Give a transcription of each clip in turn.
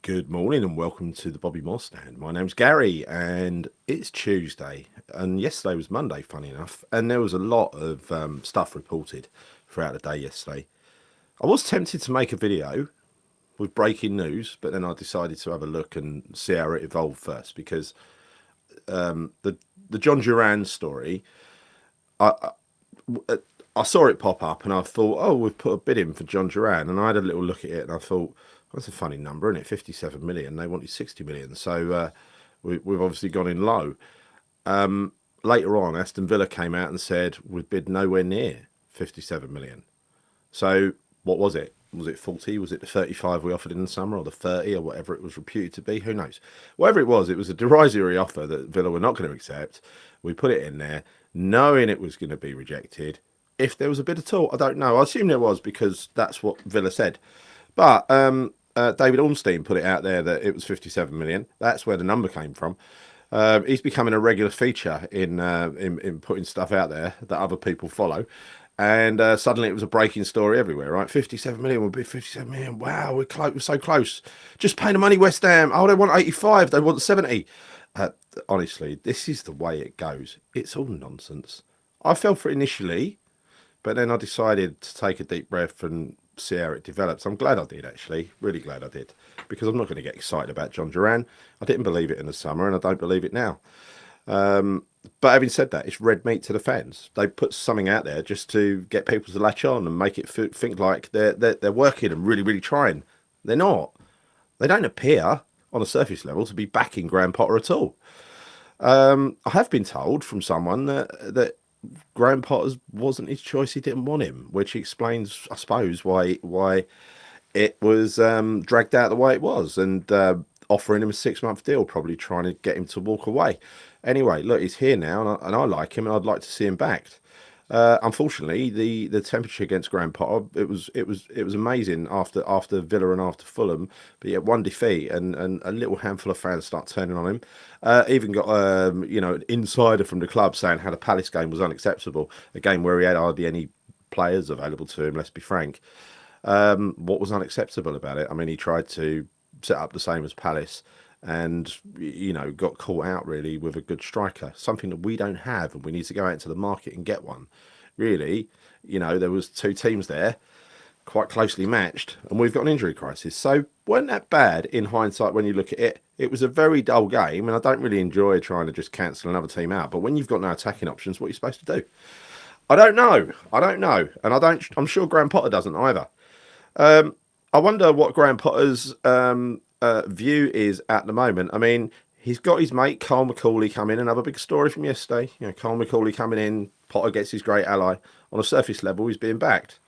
Good morning and welcome to the Bobby Moore Stand. My name's Gary and it's Tuesday and yesterday was Monday, funny enough, and there was a lot of stuff reported throughout the day yesterday. I was tempted to make a video with breaking news, but then I decided to have a look and see how it evolved first because the John Duran story, I saw it pop up and I thought, oh, we've put a bid in for John Duran, and I had a little look at it and I thought, that's a funny number, isn't it? 57 million. They wanted 60 million, so we've obviously gone in low. Later on, Aston Villa came out and said we'd bid nowhere near 57 million. So what was it? Was it 40? Was it the 35 we offered in the summer, or the 30, or whatever it was reputed to be? Who knows? Whatever it was a derisory offer that Villa were not going to accept. We put it in there, knowing it was going to be rejected. If there was a bit of talk, I don't know. I assume there was because that's what Villa said. But David Ornstein put it out there that it was 57 million. That's where the number came from. He's becoming a regular feature in putting stuff out there that other people follow. And suddenly it was a breaking story everywhere, right? 57 million would be 57 million. Wow, we're close. We're so close. Just pay the money, West Ham. Oh, they want 85. They want 70. Honestly, this is the way it goes. It's all nonsense. I fell for it initially, but then I decided to take a deep breath and see how it develops. I'm glad I did, actually. Really glad I did. Because I'm not going to get excited about John Duran. I didn't believe it in the summer, and I don't believe it now. But having said that, it's red meat to the fans. They put something out there just to get people to latch on and make it think like they're working and really, really trying. They're not. They don't appear on a surface level to be backing Graham Potter at all. I have been told from someone that Graham Potter's wasn't his choice. He didn't want him, which explains, I suppose, why it was dragged out the way it was, and offering him a 6-month deal, probably trying to get him to walk away. Anyway, look, he's here now, and I like him, and I'd like to see him backed. Unfortunately, the temperature against Graham Potter, it was amazing after Villa and after Fulham, but yet one defeat and a little handful of fans start turning on him. Even got an insider from the club saying how the Palace game was unacceptable, a game where he had hardly any players available to him. Let's be frank. What was unacceptable about it? I mean, he tried to set up the same as Palace, and got caught out really with a good striker, something that we don't have, and we need to go out into the market and get one. Really, there was two teams there, quite closely matched, and we've got an injury crisis. So weren't that bad in hindsight when you look at it. It was a very dull game, and I don't really enjoy trying to just cancel another team out. But when you've got no attacking options, what are you supposed to do? I don't know. And I'm sure Graham Potter doesn't either. I wonder what Graham Potter's view is at the moment. I mean, he's got his mate Carl McCauley come in. Another big story from yesterday. Carl McCauley coming in. Potter gets his great ally. On a surface level, he's being backed.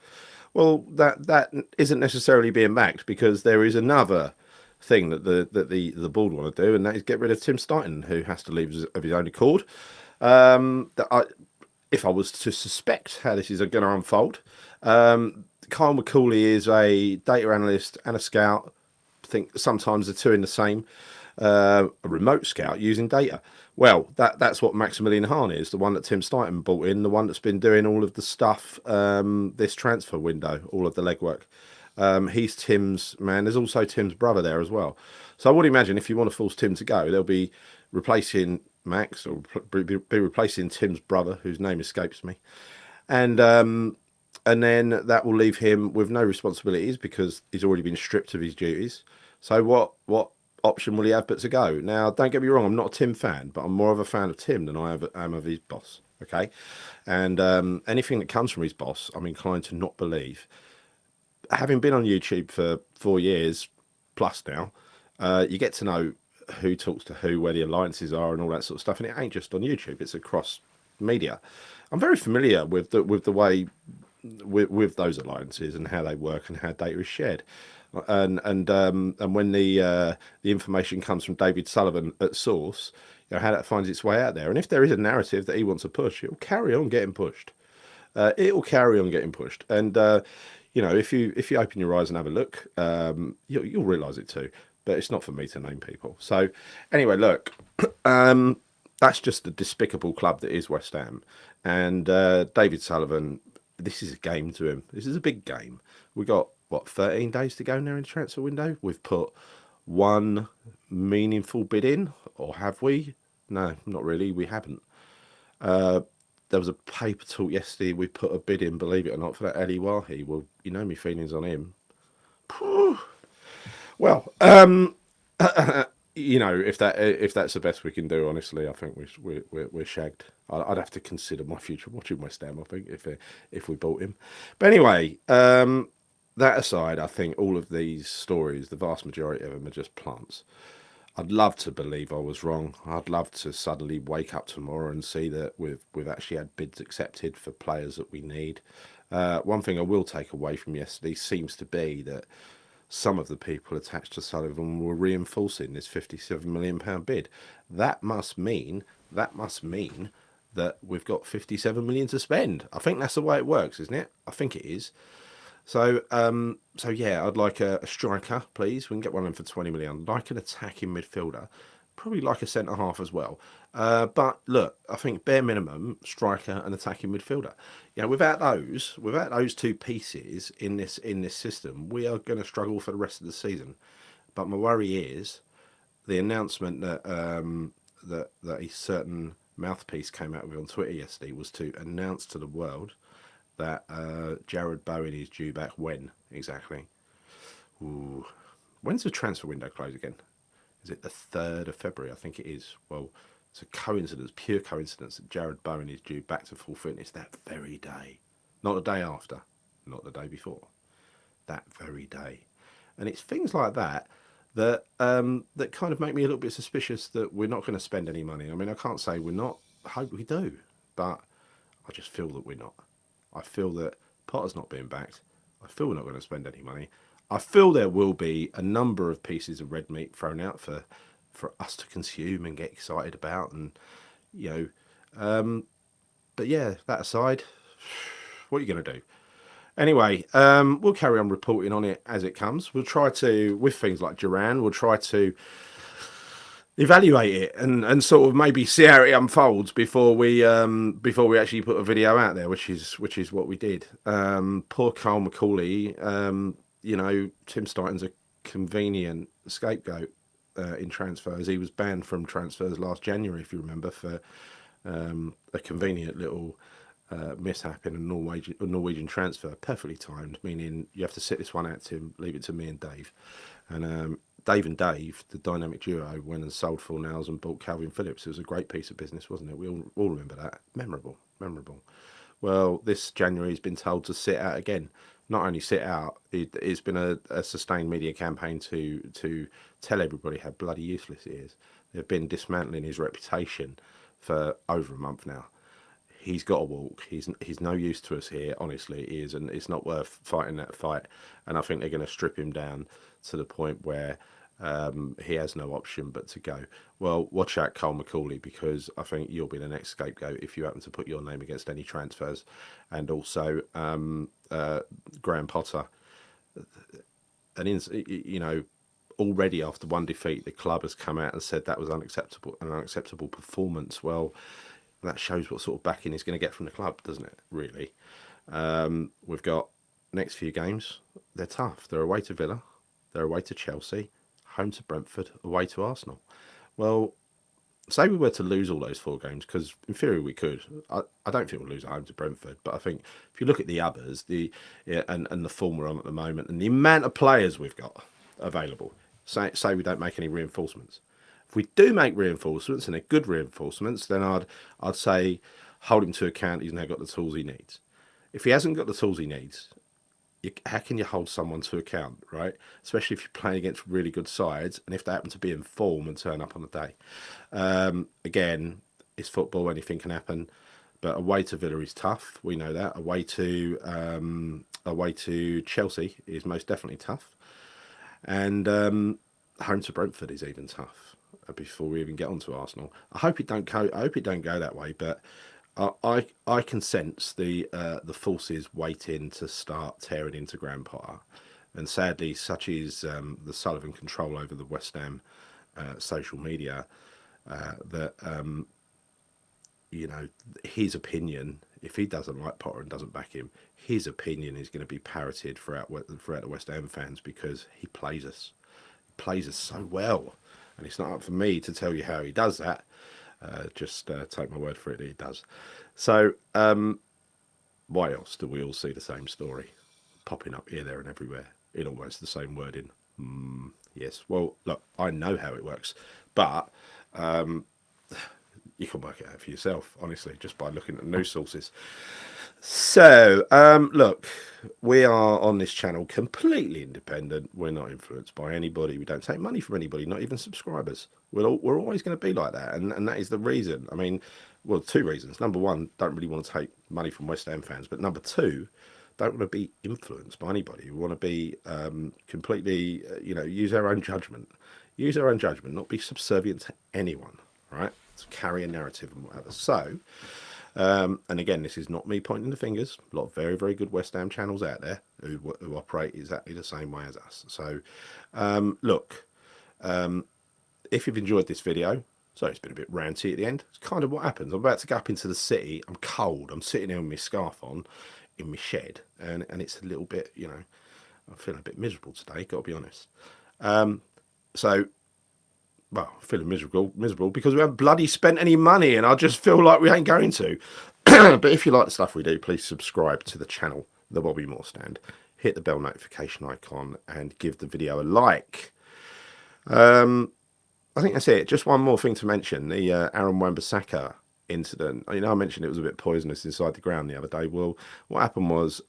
Well, that isn't necessarily being backed, because there is another thing that the board want to do, and that is get rid of Tim Stein, who has to leave of his own accord. If I was to suspect how this is going to unfold, Kyle McCauley is a data analyst and a scout. I think sometimes the two in the same. A remote scout using data. Well, that's what Maximilian Hahn is, the one that Tim Stein brought in, the one that's been doing all of the stuff this transfer window, all of the legwork. He's Tim's man. There's also Tim's brother there as well. So I would imagine if you want to force Tim to go, they'll be replacing Max, or be replacing Tim's brother, whose name escapes me, and then that will leave him with no responsibilities because he's already been stripped of his duties. So what option will he have but to go? Now, don't get me wrong, I'm not a Tim fan, but I'm more of a fan of Tim than I am of his boss. Okay, and anything that comes from his boss, I'm inclined to not believe. Having been on YouTube for 4 years plus now, you get to know who talks to who, where the alliances are, and all that sort of stuff. And it ain't just on YouTube; it's across media. I'm very familiar with the way with those alliances and how they work and how data is shared. And when the information comes from David Sullivan at source, how that finds its way out there. And if there is a narrative that he wants to push, it will carry on getting pushed. It will carry on getting pushed. And if you open your eyes and have a look, you'll realise it too. But it's not for me to name people. So anyway, look, that's just the despicable club that is West Ham. And David Sullivan, this is a game to him. This is a big game. We got, 13 days to go now in the transfer window? We've put one meaningful bid in, or have we? No, not really. We haven't. Uh, there was a paper talk yesterday. We put a bid in, believe it or not, for that Ali Wahi. Well, you know me feelings on him. Well, you know, if that's the best we can do, honestly, I think we're shagged. I'd have to consider my future watching West Ham. I think if we bought him, but anyway, that aside, I think all of these stories, the vast majority of them, are just plants. I'd love to believe I was wrong. I'd love to suddenly wake up tomorrow and see that we've actually had bids accepted for players that we need. One thing I will take away from yesterday seems to be that some of the people attached to Sullivan were reinforcing this £57 million bid. That must mean that we've got 57 million to spend. I think that's the way it works, isn't it? I think it is. So yeah, I'd like a striker, please. We can get one in for 20 million. I'd like an attacking midfielder, probably like a centre half as well. But look, I think bare minimum striker and attacking midfielder. You know, without those two pieces in this system, we are going to struggle for the rest of the season. But my worry is the announcement that a certain mouthpiece came out with on Twitter yesterday was to announce to the world that Jared Bowen is due back when exactly? Ooh. When's the transfer window close again? Is it the 3rd of February? I think it is. Well, it's a coincidence, pure coincidence, that Jared Bowen is due back to full fitness that very day. Not the day after, not the day before, that very day. And it's things like that kind of make me a little bit suspicious that we're not going to spend any money. I mean, I can't say we're not. I hope we do, but I just feel that we're not. I feel that Potter's not being backed. I feel we're not going to spend any money. I feel there will be a number of pieces of red meat thrown out for us to consume and get excited about, and you know. But yeah, that aside, what are you going to do? Anyway, we'll carry on reporting on it as it comes. We'll try to, with things like Duran, we'll try to evaluate it and sort of maybe see how it unfolds before we actually put a video out there, which is what we did. Poor Carl McCauley. You know, Tim Stighton's a convenient scapegoat in transfers. He was banned from transfers last January, if you remember, for a convenient little mishap in a Norwegian transfer. Perfectly timed, meaning you have to sit this one out to him, leave it to me and Dave. And Dave and Dave, the dynamic duo, went and sold Full Nails and bought Calvin Phillips. It was a great piece of business, wasn't it? We all remember that. Memorable, memorable. Well, this January he's been told to sit out again. Not only sit out, it's been a sustained media campaign to tell everybody how bloody useless he is. They've been dismantling his reputation for over a month now. He's got to walk. He's no use to us here. Honestly, he is, and it's not worth fighting that fight. And I think they're going to strip him down to the point where he has no option but to go. Well, watch out, Cole McCauley, because I think you'll be the next scapegoat if you happen to put your name against any transfers. And also Graham Potter, you know, already after one defeat, the club has come out and said that was an unacceptable performance. Well, that shows what sort of backing he's going to get from the club, doesn't it? Really. We've got next few games. They're tough. They're away to Villa, they're away to Chelsea, home to Brentford, away to Arsenal. Well, say we were to lose all those 4 games, because in theory we could. I don't think we'll lose at home to Brentford, but I think if you look at the others, and the form we're on at the moment, and the amount of players we've got available, say we don't make any reinforcements. If we do make reinforcements and they're good reinforcements, then I'd say hold him to account. He's now got the tools he needs. If he hasn't got the tools he needs, how can you hold someone to account, right? Especially if you're playing against really good sides, and if they happen to be in form and turn up on the day. Again, it's football; anything can happen. But away to Villa is tough. We know that. Away to Chelsea is most definitely tough, and home to Brentford is even tough. Before we even get on to Arsenal, I hope it don't go. I hope it don't go that way. But I can sense the forces waiting to start tearing into Graham Potter, and sadly, such is the Sullivan control over the West Ham social media that you know, his opinion. If he doesn't like Potter and doesn't back him, his opinion is going to be parroted throughout the West Ham fans, because he plays us. plays us so well, and it's not up for me to tell you how he does that. Just take my word for it, he does. So, why else do we all see the same story popping up here, there, and everywhere in almost the same wording? Yes. Well, look, I know how it works, but you can work it out for yourself, honestly, just by looking at news sources. So, look, we are on this channel completely independent. We're not influenced by anybody. We don't take money from anybody, not even subscribers. We're always going to be like that, and that is the reason. I mean, well, two reasons. Number one, don't really want to take money from West Ham fans, but number two, don't want to be influenced by anybody. We want to be completely, use our own judgment. Use our own judgment, not be subservient to anyone, right? To carry a narrative and whatever. So, and again, this is not me pointing the fingers. A lot of very, very good West Ham channels out there who operate exactly the same way as us. So, look, if you've enjoyed this video, sorry it's been a bit ranty at the end. It's kind of what happens. I'm about to go up into the city. I'm cold. I'm sitting here with my scarf on in my shed, and it's a little bit, I'm feeling a bit miserable today, got to be honest. So, well, feeling miserable because we haven't bloody spent any money, and I just feel like we ain't going to. But if you like the stuff we do, please subscribe to the channel, The Bobby Moore Stand. Hit the bell notification icon and give the video a like. I think that's it. Just one more thing to mention, the Aaron Wan-Bissaka incident. I mentioned it was a bit poisonous inside the ground the other day. Well, what happened was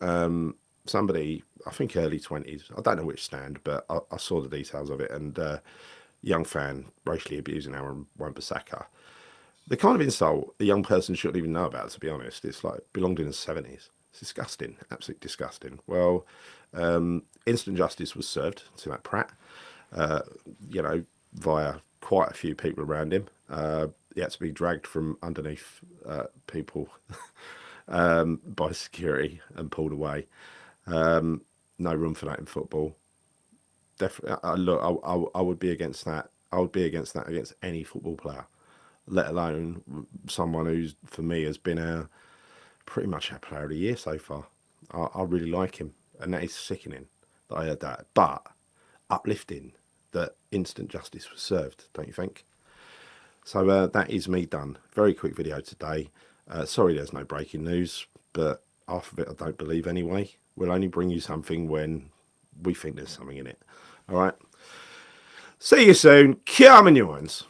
somebody, I think early 20s, I don't know which stand, but I saw the details of it, and young fan racially abusing Aaron Wan-Bissaka. The kind of insult a young person shouldn't even know about, to be honest. It's like belonged in the 70s. It's disgusting, absolutely disgusting. Well, instant justice was served to that prat, via quite a few people around him. He had to be dragged from underneath people by security and pulled away. No room for that in football. Definitely, I would be against that. I would be against that against any football player, let alone someone who's, for me, has been pretty much our player of the year so far. I really like him, and that is sickening that I heard that, but uplifting that instant justice was served, don't you think? So that is me done. Very quick video today. Sorry there's no breaking news, but half of it I don't believe anyway. We'll only bring you something when we think there's something in it. All right. See you soon. Come on, you ones.